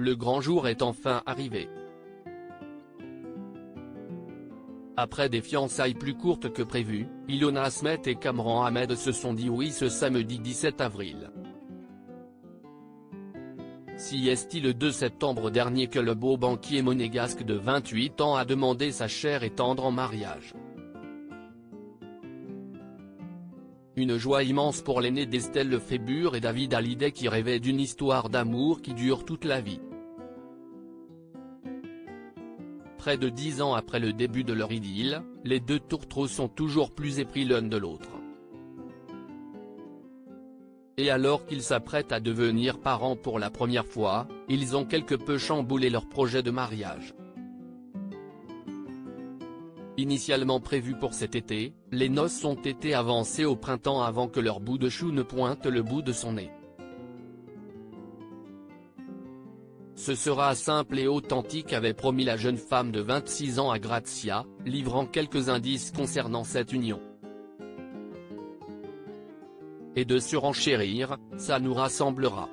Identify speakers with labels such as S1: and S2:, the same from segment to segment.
S1: le grand jour est enfin arrivé. Après des fiançailles plus courtes que prévu, Ilona Asmet et Kamran Ahmed se sont dit oui ce samedi 17 avril. Si est le 2 septembre dernier que le beau banquier monégasque de 28 ans a demandé sa chère et tendre en mariage. Une joie immense pour l'aîné d'Estelle Lefébure et David Hallyday qui rêvaient d'une histoire d'amour qui dure toute la vie. Près de 10 ans après le début de leur idylle, les deux tourtereaux sont toujours plus épris l'un de l'autre. Et alors qu'ils s'apprêtent à devenir parents pour la première fois, ils ont quelque peu chamboulé leur projet de mariage. Initialement prévus pour cet été, les noces ont été avancées au printemps avant que leur bout de chou ne pointe le bout de son nez. Ce sera simple et authentique avait promis la jeune femme de 26 ans à Grazia, livrant quelques indices concernant cette union. Et de surenchérir, ça nous rassemblera.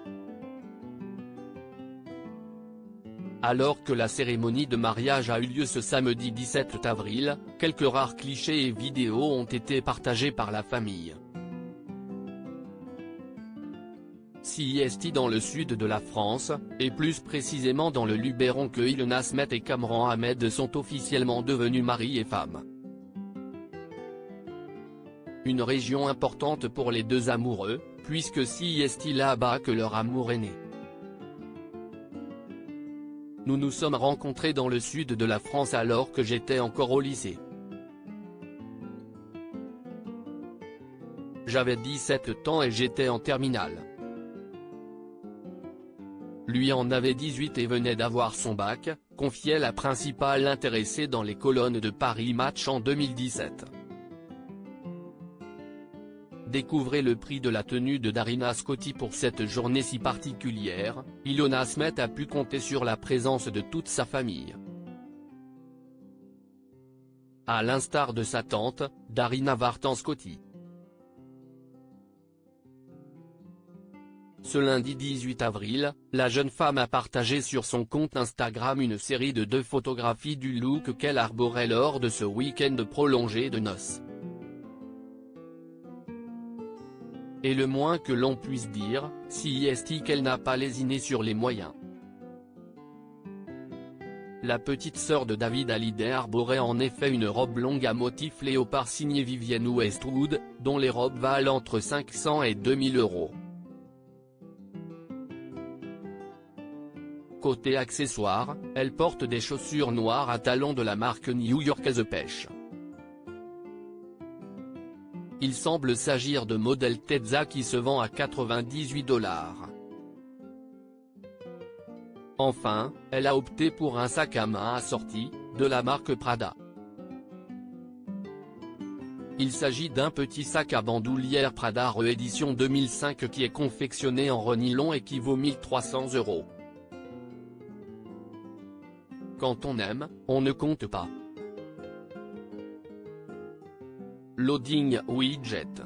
S1: Alors que la cérémonie de mariage a eu lieu ce samedi 17 avril, quelques rares clichés et vidéos ont été partagés par la famille. Si est dans le sud de la France, et plus précisément dans le Luberon que Ilona Asmet et Kamran Ahmed sont officiellement devenus mari et femme. Une région importante pour les deux amoureux, puisque si est là-bas que leur amour est né. Nous nous sommes rencontrés dans le sud de la France alors que j'étais encore au lycée. J'avais 17 ans et j'étais en terminale. Lui en avait 18 et venait d'avoir son bac, confiait la principale intéressée dans les colonnes de Paris Match en 2017. Découvrez le prix de la tenue de Darina Scotti pour cette journée si particulière. Ilona Asmet a pu compter sur la présence de toute sa famille. À l'instar de sa tante, Darina Vartan-Scotti. Ce lundi 18 avril, la jeune femme a partagé sur son compte Instagram une série de 2 photographies du look qu'elle arborait lors de ce week-end prolongé de noces. Et le moins que l'on puisse dire, si est qu'elle n'a pas lésiné sur les moyens. La petite sœur de David Hallyday arborait en effet une robe longue à motif léopard signée Vivienne Westwood, dont les robes valent entre 500 et 2000 €. Côté accessoires, elle porte des chaussures noires à talons de la marque new-yorkaise Pêche. Il semble s'agir de modèle Tezza qui se vend à 98 $. Enfin, elle a opté pour un sac à main assorti, de la marque Prada. Il s'agit d'un petit sac à bandoulière Prada réédition 2005 qui est confectionné en renylon et qui vaut 1300 €. Quand on aime, on ne compte pas. Loading Widget.